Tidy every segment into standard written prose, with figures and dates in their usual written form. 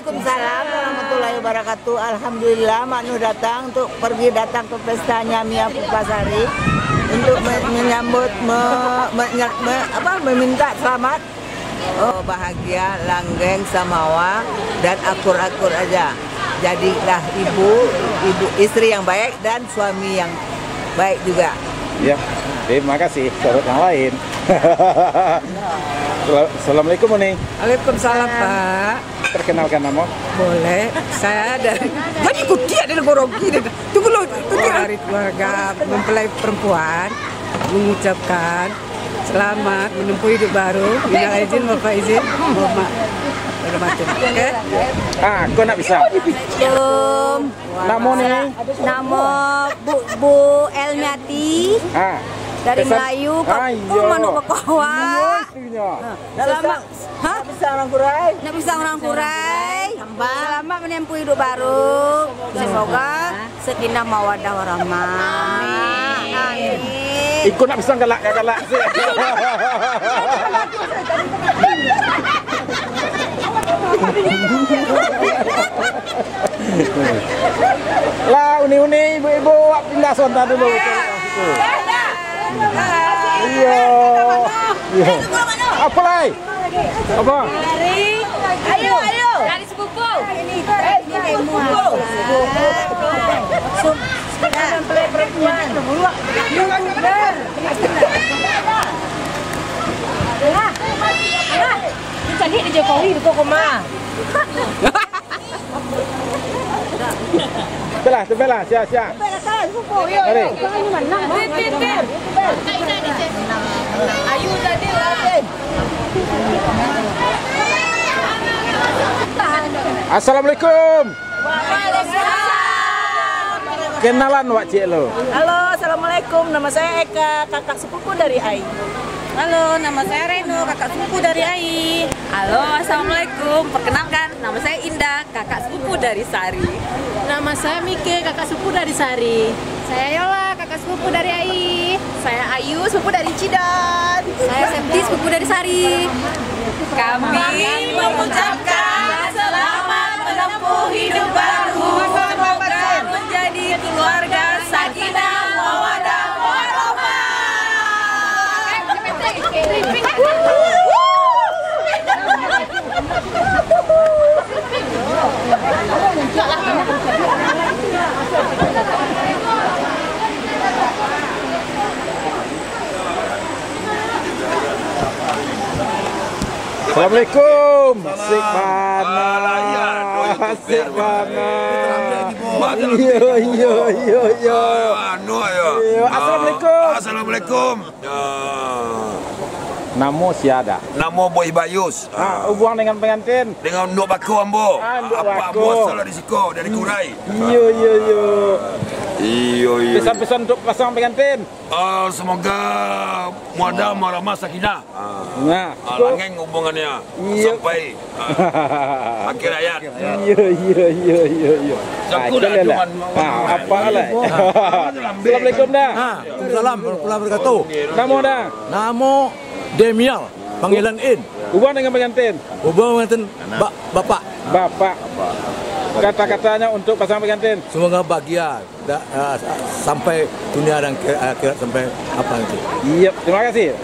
Waalaikumsalam warahmatullahi wabarakatuh. Alhamdulillah Mak Nuh datang untuk datang ke pestanya Mia Pupasari untuk menyambut meminta selamat. Oh, bahagia, langgeng, samawa dan akur-akur aja. Jadilah ibu istri yang baik dan suami yang baik juga. Ya, terima kasih. Sahabat yang lain. Assalamualaikum Uni. Waalaikumsalam Pak. Perkenalkan nama? Boleh. Saya dari jadi ikuti ada Gorogi. Tunggu lo, dari keluarga mempelai perempuan mengucapkan selamat menempuh hidup baru. Minal izin, Bapak izin, Bapak. Oke. Kau nak bisa? Nama nih? Nama Bu Elmiati. Dari Melayu, Kampung Manuk Bakawa. Selamat. Hah? Bisa orang Kurai. Nak bisa orang Kurai. Selamat menempuh hidup baru. Semoga sakinah mawaddah warahmah. Amin. Ikut nak bisa galak sih. Lah uni ibu-ibu pindah sonta dulu. Iya. Apa lagi? Apa? Ayo. Dari sepupu. Jadi di Jokowi itu koma. Tebelah, siap. Mari. Ayu tadi lah. Assalamualaikum. Kenalan Wak Cik lo. Halo, assalamualaikum. Nama saya Eka, kakak sepupu dari Ai. Halo, nama saya Reno, kakak sepupu dari Ai. Halo, assalamualaikum. Perkenalkan, nama saya Indah, kakak sepupu dari Sari. Nama saya Mike, kakak sepupu dari Sari. Saya Yola, kakak sepupu dari Ai. Saya Ayu, sepupu dari Cidan. Saya Septi, sepupu dari Sari. Kami mengucapkan selamat menempuh hidup baru. Semoga menjadi keluarga sakinah mawaddah warahmah. Assalamualaikum. Asik banget. Iya. Assalamualaikum. Namo siada. Namo Boy Bayus. Hubungan dengan pengantin. Dengan Nduk Bako Ambo. Nduk Apa Bako. bos salah di siko dari Kurai. Iya. Pesan-pesan untuk pasangan pengantin. Semoga muadah warahmah sakinah. Nah, Langgeng hubungannya sampai akhir hayat. Iya. Aku dah cuma apa lah. Assalamualaikum dah. Waalaikumsalam warahmatullahi wabarakatuh. Namo dah. Namo Demial, panggilan In. Hubungan dengan pengantin. Hubungan pengantin Bapak. Kata-katanya untuk pasangan pengantin. Semoga bahagia sampai dunia dan akhirat sampai apa nanti. Iya, terima kasih.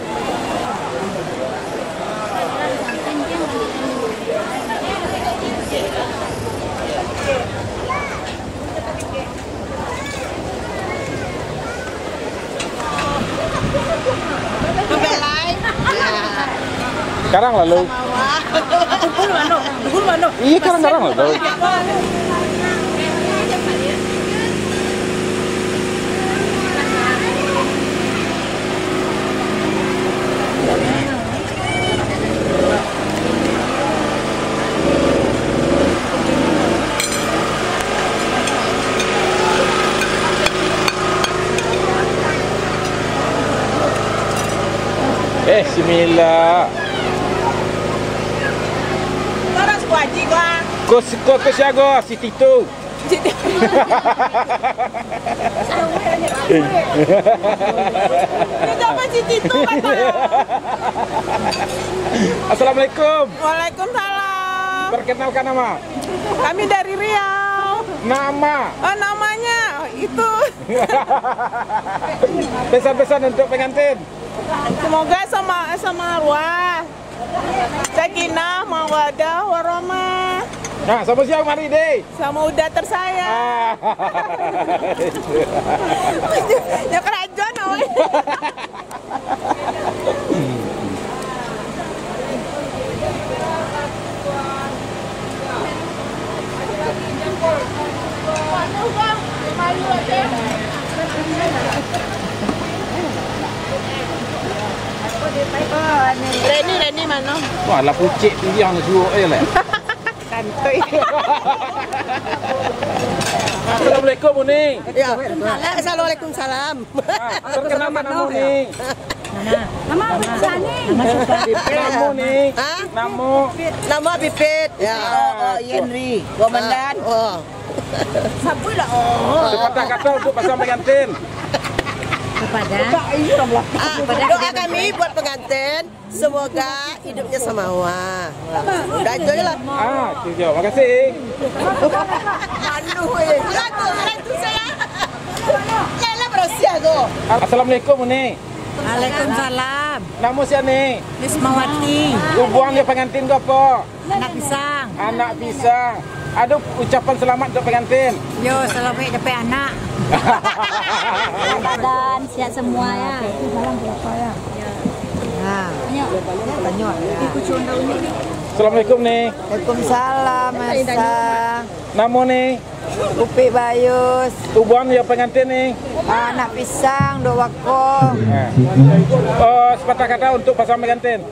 Sekarang lalu. Iya, sekarang lalu. Bismillah. Orang sepuaji gua. Kau siago si Tito. Assalamualaikum. Waalaikumsalam. Perkenalkan nama. Kami dari Riau. Nama. Oh, namanya itu. Pesan-pesan untuk pengantin. Semoga sama arwah. Sakinah, mawadah, warahmah. Nah, sama siapa mari deh? Sama udah tersayang. Ya kerajaan, oi. Reni mana? Wah, lah pucik tu yang suruh lah. Kantoi. Assalamualaikum Uni. Ya. Assalamualaikum salam. Perkenalkan nama Uni. Nama apa Sani? Nama Uni. Nama Pipit. Ya. Henry. Komandan. Oh. Sabu lah. Sepatah kata untuk pasang pengantin. Doa kami buat pengantin, semoga hidupnya samawa. Udah aja lah. Itu je. Makasih. Itu saya. Lala berusia tu. Assalamualaikum Uni. Waalaikumsalam. Nama siapa ni? Wismawati. Hubungan dia pengantin ke apa? Anak pisang. Anak pisang. Ada ucapan selamat untuk pengantin. Yo, selamat dapat anak. Dan siap semua ya. Assalamualaikum ni. Waalaikumsalam, Masa. Nama ni? Upik Bayus. Hubungan dia pengantin ni. Anak pisang, dua wako. Sepatah kata untuk pasang pengantin.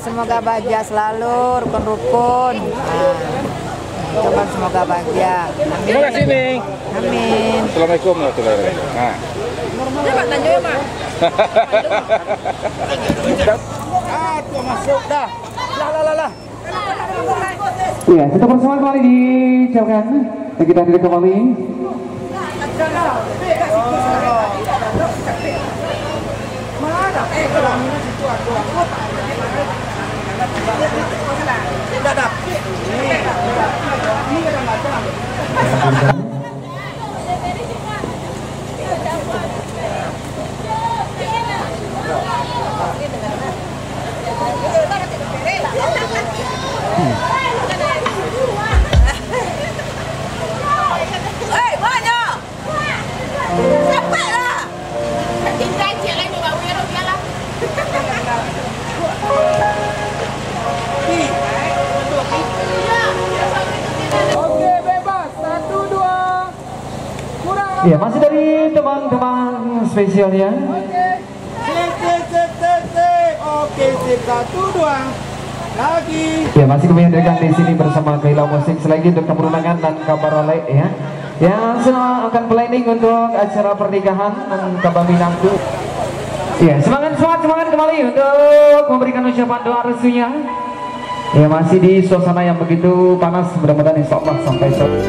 Semoga bahagia selalu, rukun-rukun. Coba semoga bahagia. Amin. Terima kasih ni. Amin. Assalamualaikum warahmatullahi wabarakatuh. Cepat tanya ya, Mak. Tu masuk dah. Lah. Ya, kita bersama kembali di Jauhkan. Kita hadir kembali. Ya, masih dari teman-teman spesialnya. Oke, 1, 2. Lagi. Ya, masih kami hadirkan di sini bersama Kaila Musik selagi untuk perundangan dan kabar oleh ya. Yang akan planning untuk acara pernikahan dan kabar binangku. Ya, semangat kembali untuk memberikan ucapan doa restunya. Ya, masih di suasana yang begitu panas, mudah-mudahan insyaallah sampai sore.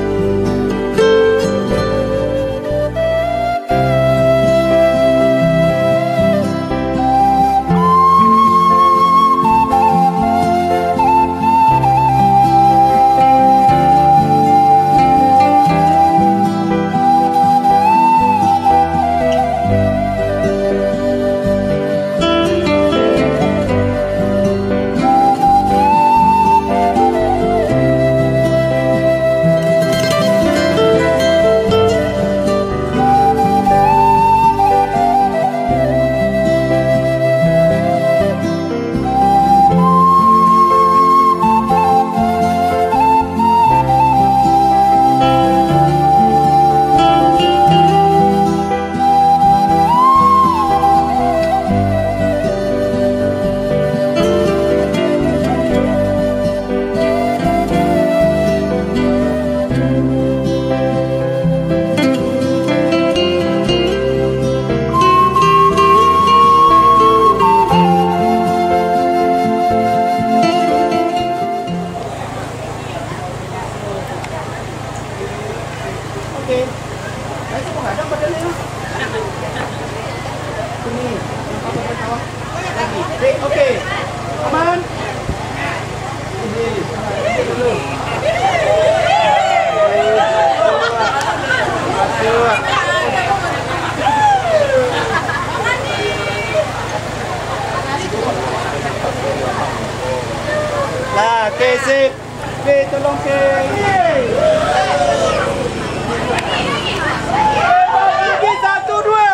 Oke. Aman. Ini. sip. Okey, tolong ke. Pergi 1 2.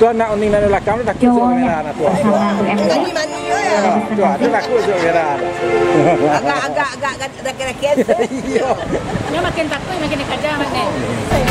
Tuan nak uning dari belakang tu takut suruh merah nak tuan. Ini mani ya. Tuan tu takut suruh merah. Agak-agak dah kira-kira. Dia makin takut makin dikejar makin.